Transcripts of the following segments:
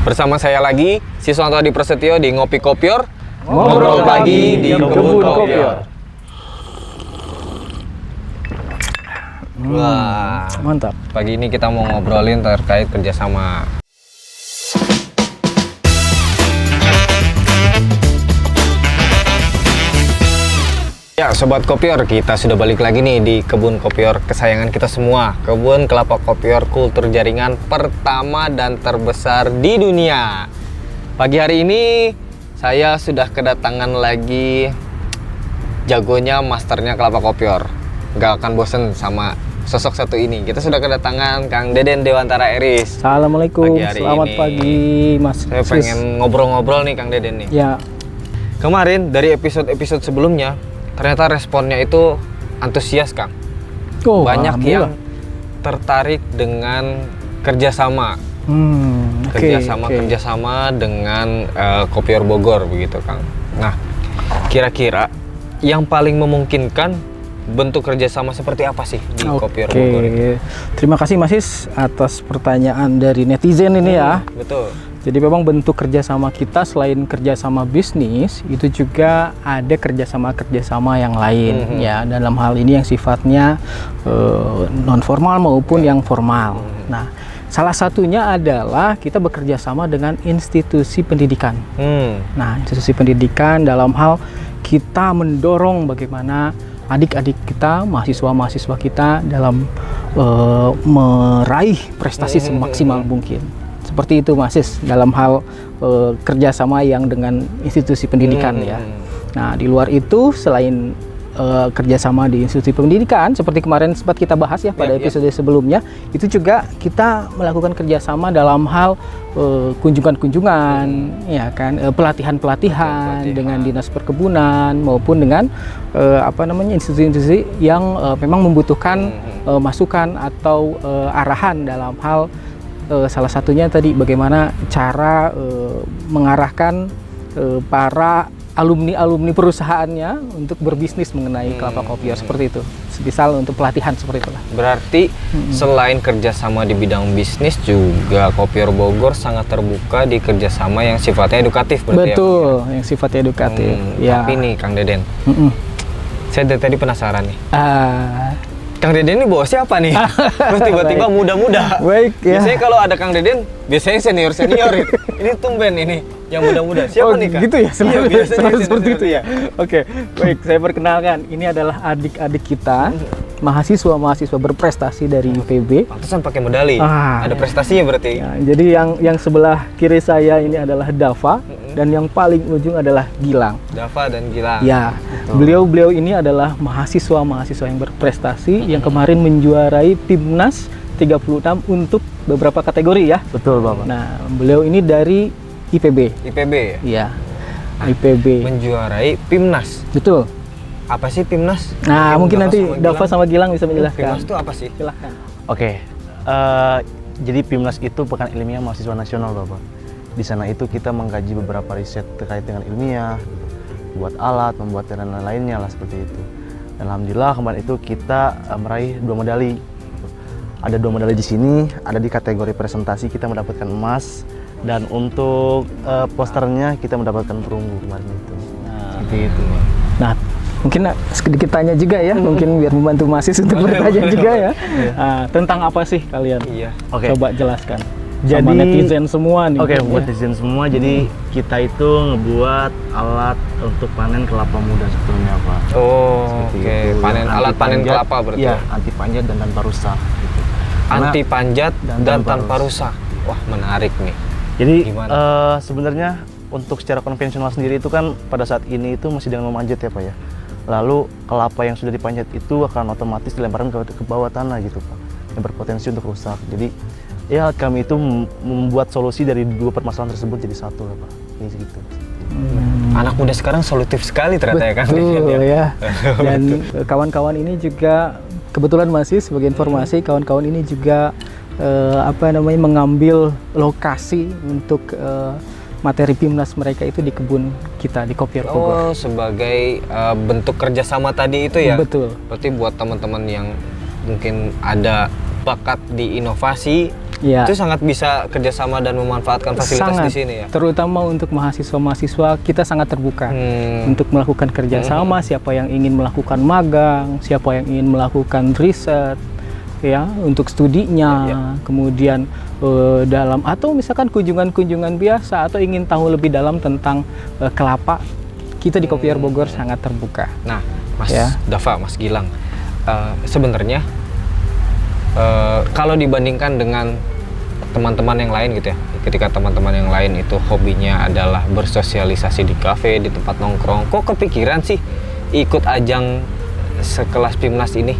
Bersama saya lagi, Siswanto Adi Prasetyo di Ngopi Kopior. Ngobrol pagi di Kebun Kopior. Wah, Mantap. pagi ini kita mau ngobrolin terkait kerjasama. Ya, Sobat Kopior, kita sudah balik lagi nih di Kebun Kopior kesayangan kita semua. Kebun kelapa kopior kultur jaringan pertama dan terbesar di dunia. Pagi hari ini saya sudah kedatangan lagi jagonya, masternya kelapa kopior. Gak akan bosen sama sosok satu ini. Kita sudah kedatangan Kang Deden Dewantara Eris. Assalamualaikum, selamat ini pagi Mas. Saya pengen ngobrol-ngobrol nih Kang Deden nih. Ya. Kemarin dari episode-episode sebelumnya, ternyata responnya itu antusias, Kang. Oh, Banyak yang tertarik dengan kerjasama. Kerjasama dengan Kopior Bogor begitu, Kang. Nah, kira-kira yang paling memungkinkan bentuk kerjasama seperti apa sih di Kopior Bogor itu? Terima kasih Mas Is atas pertanyaan dari netizen ini ya. Betul. Jadi memang bentuk kerjasama kita selain kerjasama bisnis, itu juga ada kerjasama yang lain ya, dalam hal ini yang sifatnya non formal maupun yang formal. Nah, salah satunya adalah kita bekerja sama dengan institusi pendidikan. Nah, institusi pendidikan dalam hal kita mendorong bagaimana adik-adik kita, mahasiswa-mahasiswa kita dalam meraih prestasi semaksimal mungkin. Seperti itu Mas Is, dalam hal kerjasama yang dengan institusi pendidikan ya. Nah, di luar itu selain kerjasama di institusi pendidikan seperti kemarin sempat kita bahas ya pada episode sebelumnya, itu juga kita melakukan kerjasama dalam hal kunjungan-kunjungan, ya kan, pelatihan-pelatihan dengan dinas perkebunan maupun dengan institusi-institusi yang memang membutuhkan masukan atau arahan dalam hal salah satunya tadi bagaimana cara mengarahkan para alumni perusahaannya untuk berbisnis mengenai kelapa kopior seperti itu. Misal untuk pelatihan seperti itulah. Berarti selain kerjasama di bidang bisnis juga Kopior Bogor sangat terbuka di kerjasama yang sifatnya edukatif berarti. Betul, yang sifatnya edukatif. Ya. Tapi nih Kang Deden, saya dari tadi penasaran nih. Kang Deden ini bawa siapa nih? Terus tiba-tiba muda-muda. Baik ya. Biasanya kalau ada Kang Deden, biasanya senior itu. Ini tumben ini yang muda-muda. Siapa nih Kang? Gitu ya, selalu seperti itu ya. Iya. Oke, baik, saya perkenalkan. Ini adalah adik-adik kita, mahasiswa berprestasi dari IPB. Pantesan pakai medali. Ada prestasinya berarti. Ya, jadi yang sebelah kiri saya ini adalah Dava dan yang paling ujung adalah Gilang. Dava dan Gilang. Ya, beliau ini adalah mahasiswa yang berprestasi yang kemarin menjuarai Timnas 36 untuk beberapa kategori ya. Betul Bapak. Nah, beliau ini dari IPB. IPB ya? Iya. IPB. Menjuarai Pimnas. Betul. Apa sih Pimnas? Nah, mungkin nanti Dava sama Gilang bisa menjelaskan. Pimnas itu apa sih? Silahkan. Oke. Jadi Pimnas itu Pekan Ilmiah Mahasiswa Nasional Bapak. Di sana itu kita mengkaji beberapa riset terkait dengan ilmiah, buat alat, membuat dan lain-lainnya lah seperti itu. Dan alhamdulillah kemarin itu kita meraih 2 medali. Ada 2 medali di sini, ada di kategori presentasi kita mendapatkan emas, dan untuk posternya kita mendapatkan perunggu kemarin itu. Seperti itu. Nah, mungkin sedikit tanya juga ya, mungkin biar membantu Mas Is untuk bertanya juga ya. Tentang apa sih kalian? Iya. Coba jelaskan. Jadi sama netizen semua nih. Oke, buat netizen semua. Jadi kita itu ngebuat alat untuk panen kelapa muda sebetulnya Pak. Oh, oke. Itu. Alat panen kelapa berarti. Iya, anti panjat dan tanpa rusak. Gitu. Anti panjat dan tanpa rusak. Wah, menarik nih. Jadi Gimana? sebenarnya untuk secara konvensional sendiri itu kan pada saat ini itu masih dengan memanjat ya Pak ya. Lalu kelapa yang sudah dipanjat itu akan otomatis dilemparkan ke bawah tanah gitu Pak, yang berpotensi untuk rusak. Jadi ya kami itu membuat solusi dari 2 permasalahan tersebut jadi satu ya Pak. Ini segitu. Anak muda sekarang solutif sekali ternyata ya Kang. Betul ya. Dan kawan-kawan ini juga kebetulan masih sebagai informasi, kawan-kawan ini juga mengambil lokasi untuk materi Pimnas mereka itu di kebun kita di Kopior Bogor. Oh, sebagai bentuk kerjasama tadi itu ya? Betul. Berarti buat teman-teman yang mungkin ada bakat di inovasi, Ya. itu sangat bisa kerjasama dan memanfaatkan fasilitas Sangat, di sini ya. terutama untuk mahasiswa-mahasiswa kita sangat terbuka untuk melakukan kerjasama. Siapa yang ingin melakukan magang, siapa yang ingin melakukan riset, ya untuk studinya, kemudian dalam atau misalkan kunjungan-kunjungan biasa atau ingin tahu lebih dalam tentang kelapa, kita di Kopior Bogor sangat terbuka. Nah, Mas Ya. Dava, Mas Gilang, sebenarnya kalau dibandingkan dengan teman-teman yang lain gitu ya, ketika teman-teman yang lain itu hobinya adalah bersosialisasi di kafe, di tempat nongkrong, kok kepikiran sih ikut ajang sekelas Pimnas ini?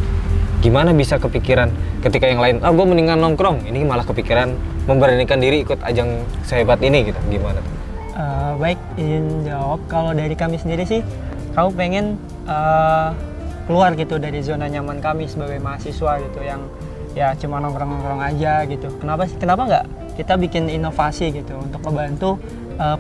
Gimana bisa kepikiran ketika yang lain, gue mendingan nongkrong, ini malah kepikiran memberanikan diri ikut ajang sehebat ini gitu, gimana tuh? Baik, izin jawab. Kalau dari kami sendiri sih, kami pengen keluar gitu dari zona nyaman kami sebagai mahasiswa gitu, yang ya cuma nongkrong-nongkrong aja gitu. Kenapa nggak kita bikin inovasi gitu untuk membantu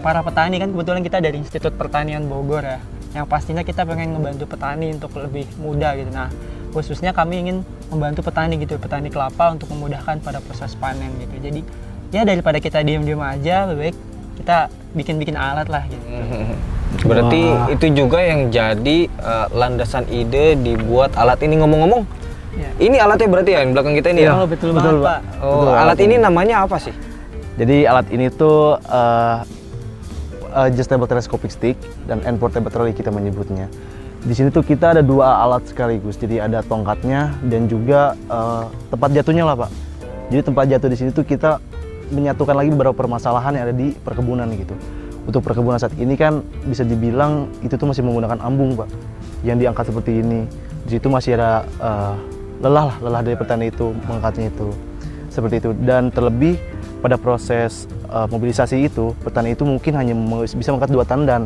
para petani, kan kebetulan kita dari Institut Pertanian Bogor ya, yang pastinya kita pengen ngebantu petani untuk lebih mudah gitu. Nah, khususnya kami ingin membantu petani gitu, petani kelapa untuk memudahkan pada proses panen gitu. Jadi ya daripada kita diem-diem aja, lebih baik kita bikin alat lah gitu. Berarti Wah. itu juga yang jadi landasan ide dibuat alat ini. Ngomong-ngomong, Ya. ini alatnya berarti ya, yang belakang kita ini ya? Oh, betul banget, Pak. Oh, Betul, alat ini namanya apa sih? Jadi alat ini tuh adjustable telescopic stick dan end portable trolley kita menyebutnya. Di sini tuh kita ada dua alat sekaligus. Jadi ada tongkatnya dan juga tempat jatuhnya lah, Pak. Jadi tempat jatuh di sini tuh kita menyatukan lagi beberapa permasalahan yang ada di perkebunan gitu. Untuk perkebunan saat ini kan bisa dibilang itu tuh masih menggunakan ambung, Pak, yang diangkat seperti ini. Di situ masih ada lelah dari petani itu mengangkatnya itu seperti itu. Dan terlebih pada proses mobilisasi itu, petani itu mungkin hanya bisa mengangkat 2 tandan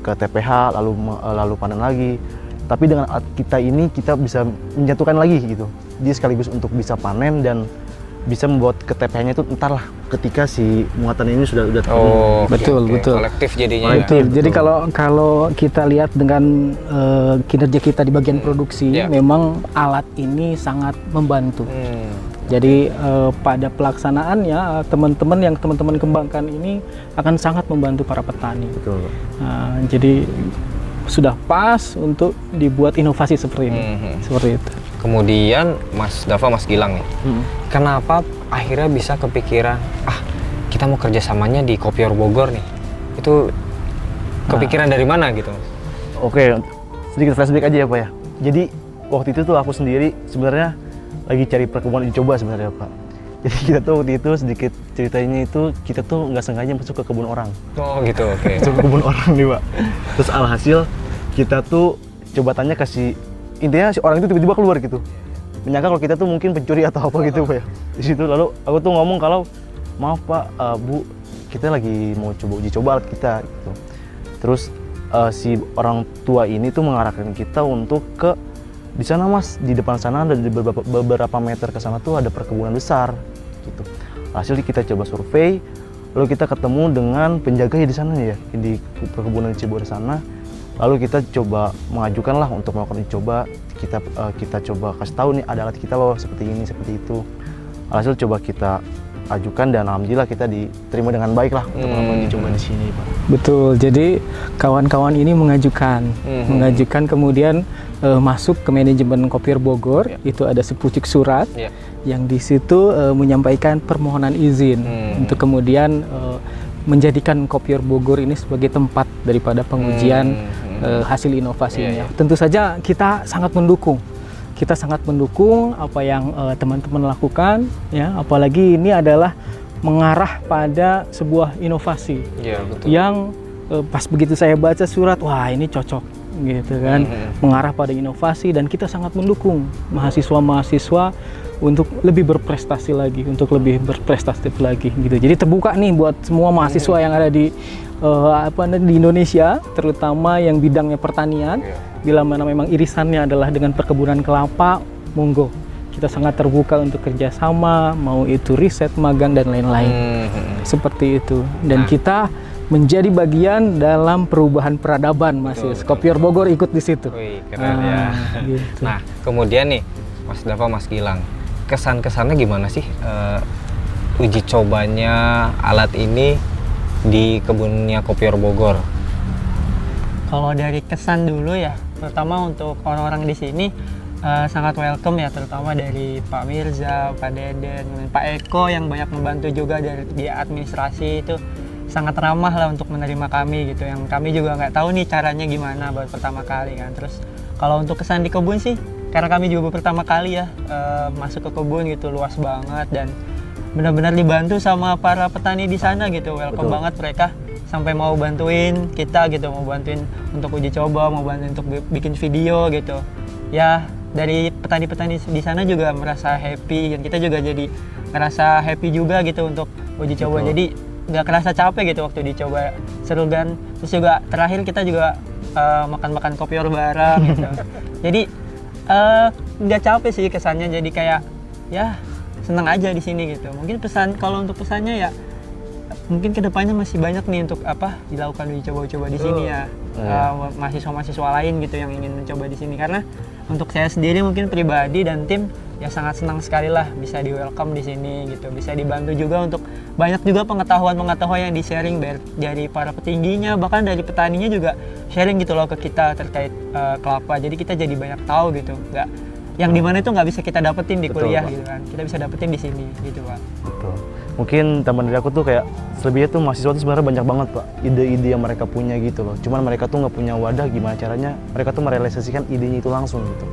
ke TPH lalu panen lagi. Tapi dengan alat kita ini kita bisa menyatukan lagi gitu. Dia sekaligus untuk bisa panen dan bisa membuat ke TPH-nya itu entar lah ketika si muatan ini sudah Oh, Betul, oke. betul. Kolektif jadinya. Betul. Betul. Jadi kalau kita lihat dengan kinerja kita di bagian produksi, Ya. memang alat ini sangat membantu. Jadi pada pelaksanaannya teman-teman yang teman-teman kembangkan ini akan sangat membantu para petani. Betul. Jadi sudah pas untuk dibuat inovasi seperti ini, seperti itu. Kemudian Mas Dava, Mas Gilang nih, kenapa akhirnya bisa kepikiran, kita mau kerjasamanya di Kopior Bogor nih? Itu kepikiran dari mana gitu, Mas? Oke, sedikit flashback aja ya, Pak ya. Jadi waktu itu tuh aku sendiri sebenarnya lagi cari perkebunan uji coba sebenarnya, Pak. Jadi kita tuh waktu itu sedikit ceritanya itu kita tuh nggak sengaja masuk ke kebun orang. Oh gitu, oke. Masuk ke kebun orang nih, Pak. Terus alhasil kita tuh coba tanya ke intinya si orang itu tiba-tiba keluar gitu. Menyangka kalau kita tuh mungkin pencuri atau apa gitu, Pak ya. Di situ lalu aku tuh ngomong kalau maaf Pak, Bu, kita lagi mau coba uji coba alat kita gitu. Terus si orang tua ini tuh mengarahkan kita untuk ke di sana Mas, di depan sana dan di beberapa meter ke sana tuh ada perkebunan besar gitu. Hasil kita coba survei, lalu kita ketemu dengan penjaganya di sana ya, di perkebunan Cibor sana. Lalu kita coba mengajukan lah untuk melakukan uji coba. Kita coba kasih tahu nih ada alat kita loh seperti ini, seperti itu. Hasil coba kita ajukan dan alhamdulillah kita diterima dengan baik lah untuk melakukan uji coba di sini, Pak. Betul. Jadi kawan-kawan ini mengajukan kemudian masuk ke manajemen Kopior Bogor. Itu ada sepucuk surat yang di situ menyampaikan permohonan izin untuk kemudian menjadikan Kopior Bogor ini sebagai tempat daripada pengujian hasil inovasinya. Tentu saja kita sangat mendukung. Kita sangat mendukung apa yang teman-teman lakukan, ya. Apalagi ini adalah mengarah pada sebuah inovasi yang pas begitu saya baca surat, wah ini cocok, gitu kan, mengarah pada inovasi dan kita sangat mendukung mahasiswa-mahasiswa untuk lebih berprestasi lagi, gitu. Jadi terbuka nih buat semua mahasiswa yang ada di di Indonesia, terutama yang bidangnya pertanian. Bila mana memang irisannya adalah dengan perkebunan kelapa, monggo. Kita sangat terbuka untuk kerjasama, mau itu riset, magang dan lain-lain. Seperti itu. Dan kita menjadi bagian dalam perubahan peradaban, Mas. Kopior Bogor ikut di situ. Wih, keren ya. Gitu. Nah, kemudian nih, Mas Dava, Mas Gilang, kesan-kesannya gimana sih uji cobanya alat ini di kebunnya Kopior Bogor? Kalau dari kesan dulu ya, terutama untuk orang-orang di sini sangat welcome ya, terutama dari Pak Mirza, Pak Deden, Pak Eko yang banyak membantu juga dari di administrasi itu sangat ramah lah untuk menerima kami gitu. Yang kami juga nggak tahu nih caranya gimana buat pertama kali kan. Terus kalau untuk kesan di kebun sih, karena kami juga pertama kali ya masuk ke kebun gitu, luas banget dan benar-benar dibantu sama para petani di sana gitu. Welcome Betul. banget mereka sampai mau bantuin kita gitu, mau bantuin untuk uji coba, mau bantuin untuk bikin video gitu. Ya dari petani-petani di sana juga merasa happy dan kita juga jadi ngerasa happy juga gitu untuk uji coba. Betul. Jadi nggak kerasa capek gitu waktu dicoba, seru kan. Terus juga terakhir kita juga makan-makan kopior bareng gitu. Jadi nggak capek sih kesannya, jadi kayak ya senang aja di sini gitu. Mungkin kalau untuk pesannya ya mungkin kedepannya masih banyak nih untuk dilakukan uji coba-coba di sini ya. Mahasiswa-mahasiswa lain gitu yang ingin mencoba di sini, karena untuk saya sendiri mungkin pribadi dan tim ya sangat senang sekali lah bisa di welcome di sini gitu, bisa dibantu juga untuk banyak juga pengetahuan yang di sharing dari para petingginya, bahkan dari petaninya juga sharing gitu loh ke kita terkait kelapa. Jadi kita jadi banyak tahu gitu, nggak yang dimana itu nggak bisa kita dapetin di Betul, kuliah Pak. gitu kan, kita bisa dapetin di sini gitu Pak. Betul. Mungkin teman dari aku tuh kayak selebihnya tuh mahasiswa tuh sebenarnya banyak banget Pak ide-ide yang mereka punya gitu loh. Cuman mereka tuh nggak punya wadah gimana caranya mereka tuh merealisasikan idenya itu langsung gitu.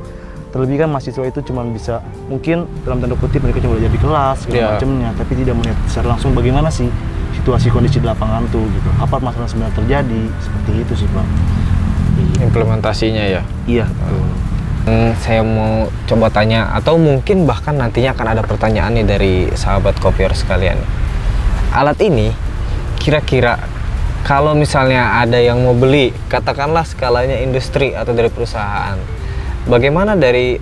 Terlebih kan mahasiswa itu cuma bisa mungkin dalam tanda kutip mereka cuma belajar di kelas segala macamnya, tapi tidak melihat secara langsung bagaimana sih situasi kondisi di lapangan tuh gitu. Apa masalah yang sebenarnya terjadi, seperti itu sih Pak. Implementasinya ya. Iya betul. Saya mau coba tanya, atau mungkin bahkan nantinya akan ada pertanyaan nih dari sahabat kopior sekalian. Alat ini kira-kira kalau misalnya ada yang mau beli, katakanlah skalanya industri atau dari perusahaan, bagaimana dari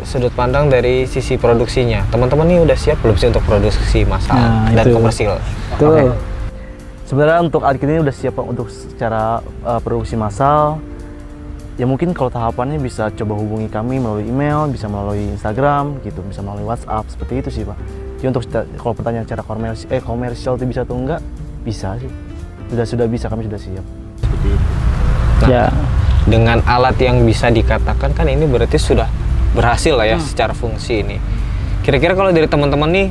sudut pandang dari sisi produksinya? Teman-teman ini udah siap belum sih untuk produksi massal dan itu. komersil? Betul. Sebenarnya untuk alat ini udah siap Pak untuk secara produksi massal. Ya mungkin kalau tahapannya bisa coba hubungi kami melalui email, bisa melalui Instagram gitu, bisa melalui WhatsApp, seperti itu sih Pak. Jadi untuk kalau pertanyaan cara komersial itu bisa atau enggak, bisa sih. Sudah bisa, kami sudah siap. Seperti itu. Nah, Ya, dengan alat yang bisa dikatakan kan ini berarti sudah berhasil lah ya secara fungsi ini. Kira-kira kalau dari teman-teman nih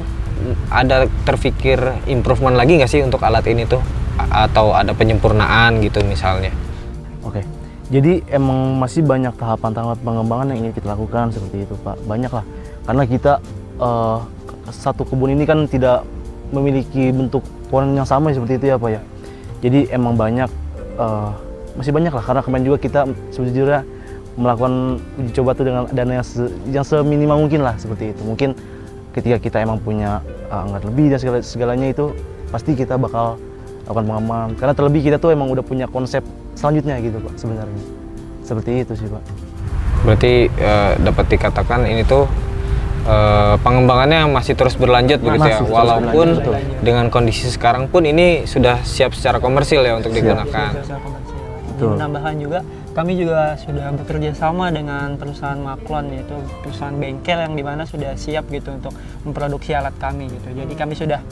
ada terpikir improvement lagi nggak sih untuk alat ini tuh, atau ada penyempurnaan gitu misalnya? Oke. Jadi emang masih banyak tahapan-tahapan pengembangan yang ingin kita lakukan seperti itu Pak. Banyak lah. Karena kita satu kebun ini kan tidak memiliki bentuk pohon yang sama seperti itu ya Pak ya. Jadi emang banyak, masih banyak lah. Karena kemarin juga kita sejujurnya melakukan uji coba itu dengan dana yang seminimal mungkin lah seperti itu. Mungkin ketika kita emang punya anggaran lebih dan segalanya itu pasti kita bakal lakukan pengembangan. Karena terlebih kita tuh emang udah punya konsep selanjutnya gitu Pak sebenarnya. Seperti itu sih Pak. Berarti dapat dikatakan ini tuh pengembangannya masih terus berlanjut begitu ya, masih terus walaupun berlanjut, dengan kondisi sekarang pun ini sudah siap secara komersil ya untuk digunakan. Betul. Menambahkan juga, kami juga sudah bekerja sama dengan perusahaan Maklon, yaitu perusahaan bengkel yang dimana sudah siap gitu untuk memproduksi alat kami gitu. Jadi kami sudah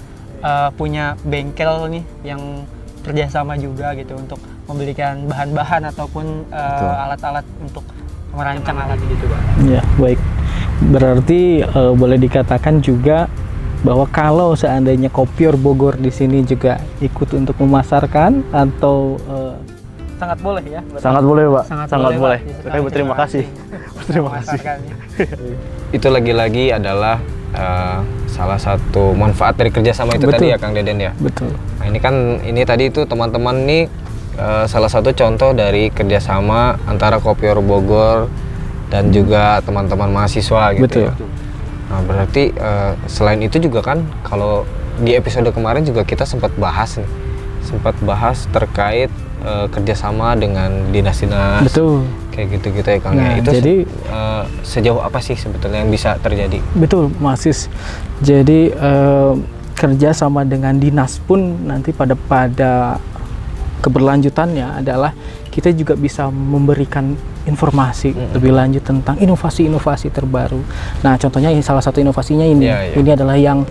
punya bengkel nih yang kerjasama juga gitu untuk memberikan bahan-bahan ataupun alat-alat untuk merancang alat gitu Pak. ya baik. Berarti boleh dikatakan juga bahwa kalau seandainya Kopior Bogor di sini juga ikut untuk memasarkan atau sangat boleh ya. Sangat boleh Pak. Sangat boleh, Pak. Kami berterima kasih. Berterima kasih. Memasarkannya. Itu lagi-lagi adalah salah satu manfaat dari kerjasama itu. Betul. Tadi ya Kang Deden ya. Betul. Nah ini tadi itu teman-teman nih salah satu contoh dari kerjasama antara Kopior Bogor dan juga teman-teman mahasiswa gitu. Betul. Ya. Nah berarti selain itu juga kan kalau di episode kemarin juga kita sempat bahas terkait kerjasama dengan dinas-dinas. Betul. Kayak gitu-gitu ya Kang. Nah, Ya. Itu jadi sejauh apa sih sebetulnya yang bisa terjadi? betul Masis. Jadi kerja sama dengan dinas pun nanti pada keberlanjutannya adalah kita juga bisa memberikan informasi lebih lanjut tentang inovasi-inovasi terbaru. Nah, contohnya salah satu inovasinya ini. Ini adalah yang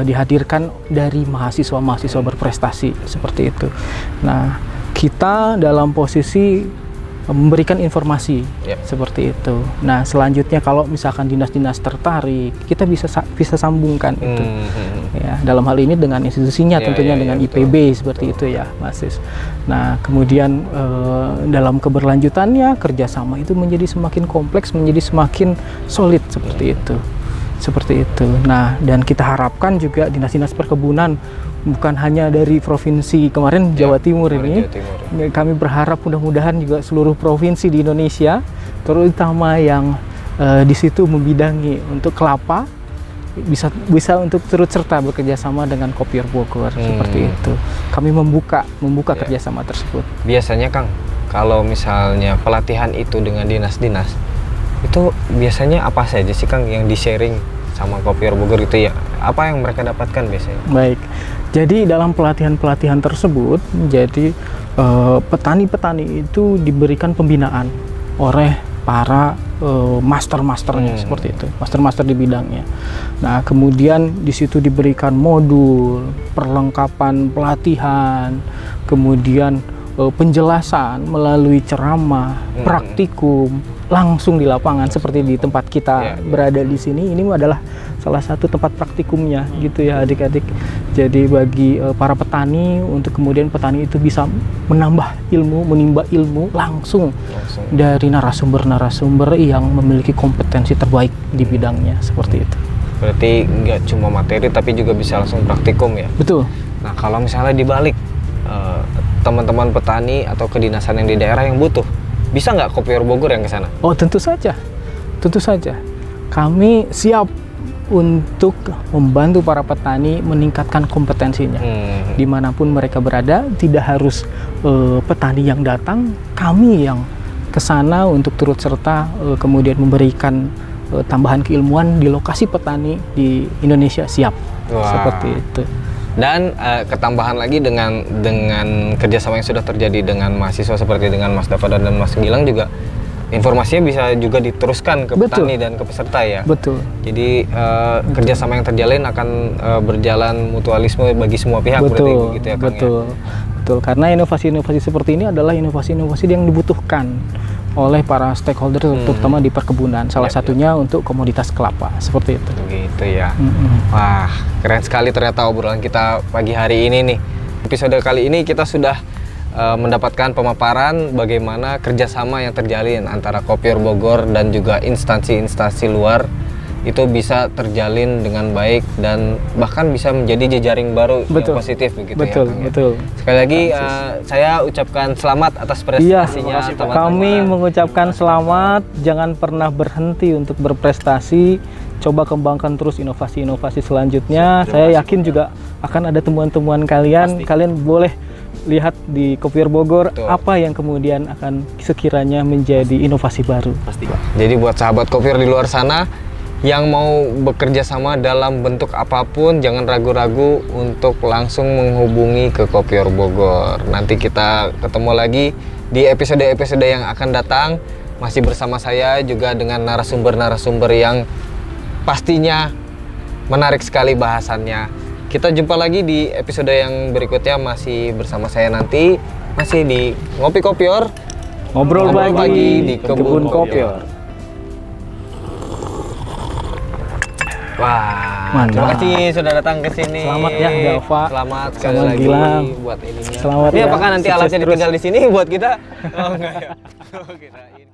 dihadirkan dari mahasiswa-mahasiswa berprestasi seperti itu. Nah, kita dalam posisi memberikan informasi seperti itu. Nah, selanjutnya kalau misalkan dinas-dinas tertarik, kita bisa sambungkan itu. Ya, dalam hal ini dengan institusinya, tentunya dengan IPB seperti itu ya, Mas Sis. Nah, kemudian dalam keberlanjutannya kerjasama itu menjadi semakin kompleks, menjadi semakin solid seperti itu. Seperti itu. Nah, dan kita harapkan juga dinas-dinas perkebunan bukan hanya dari provinsi kemarin Jawa Timur ini. Kami berharap mudah-mudahan juga seluruh provinsi di Indonesia, terutama yang di situ membidangi untuk kelapa, bisa untuk turut serta bekerja sama dengan Kopior Bogor seperti itu. Kami membuka kerjasama tersebut. Biasanya Kang, kalau misalnya pelatihan itu dengan dinas-dinas, itu biasanya apa saja sih Kang yang di-sharing sama Kopior Bogor itu ya? Apa yang mereka dapatkan biasanya? Baik, jadi dalam pelatihan-pelatihan tersebut, jadi petani-petani itu diberikan pembinaan oleh para master-masternya seperti itu, master-master di bidangnya. Nah, kemudian di situ diberikan modul, perlengkapan pelatihan, kemudian penjelasan melalui ceramah, praktikum, langsung di lapangan seperti di tempat kita berada di sini. Ini adalah salah satu tempat praktikumnya gitu ya adik-adik. Jadi bagi para petani, untuk kemudian petani itu bisa menambah ilmu, menimba ilmu langsung dari narasumber-narasumber yang memiliki kompetensi terbaik di bidangnya seperti itu. Berarti nggak cuma materi tapi juga bisa langsung praktikum ya? Betul. Nah, kalau misalnya dibalik teman-teman petani atau kedinasan yang di daerah yang butuh, bisa nggak Kopior Bogor yang ke sana? Oh, tentu saja. Tentu saja. Kami siap untuk membantu para petani meningkatkan kompetensinya. Dimanapun mereka berada, tidak harus petani yang datang, kami yang ke sana untuk turut serta kemudian memberikan tambahan keilmuan di lokasi petani di Indonesia siap. Seperti itu. Dan ketambahan lagi dengan kerjasama yang sudah terjadi dengan mahasiswa seperti dengan Mas Dava dan Mas Gilang juga, informasinya bisa juga diteruskan ke petani dan ke peserta ya. Betul. Jadi kerjasama yang terjalin akan berjalan mutualisme bagi semua pihak. Betul. Berarti begitu ya Kang? Betul. Karena inovasi-inovasi seperti ini adalah inovasi-inovasi yang dibutuhkan oleh para stakeholder, terutama di perkebunan. Salah satunya untuk komoditas kelapa, seperti itu. Begitu ya. Wah, keren sekali ternyata obrolan kita pagi hari ini nih. Episode kali ini kita sudah mendapatkan pemaparan bagaimana kerjasama yang terjalin antara Kopior Bogor dan juga instansi-instansi luar itu bisa terjalin dengan baik dan bahkan bisa menjadi jejaring baru yang positif begitu ya Kang? Betul. Sekali lagi saya ucapkan selamat atas prestasinya teman-teman. Kami mengucapkan selamat, jangan pernah berhenti untuk berprestasi, coba kembangkan terus inovasi-inovasi selanjutnya. Saya yakin juga akan ada temuan-temuan kalian. Kalian boleh lihat di Kopior Bogor apa yang kemudian akan sekiranya menjadi inovasi baru. Jadi buat sahabat Kopior di luar sana yang mau bekerja sama dalam bentuk apapun, jangan ragu-ragu untuk langsung menghubungi ke Kopior Bogor. Nanti kita ketemu lagi di episode-episode yang akan datang, masih bersama saya juga dengan narasumber-narasumber yang pastinya menarik sekali bahasannya. Kita jumpa lagi di episode yang berikutnya, masih bersama saya nanti, masih di Ngopi Kopior, ngobrol pagi di Kebun Kopior. Wah, terima kasih sudah datang ke sini. Selamat ya Dava. Selamat sekali lagi Gilang. buat ininya. Selamat ini ya. apakah nanti alatnya ditinggal di sini buat kita? Oh enggak ya. Oh, kirain.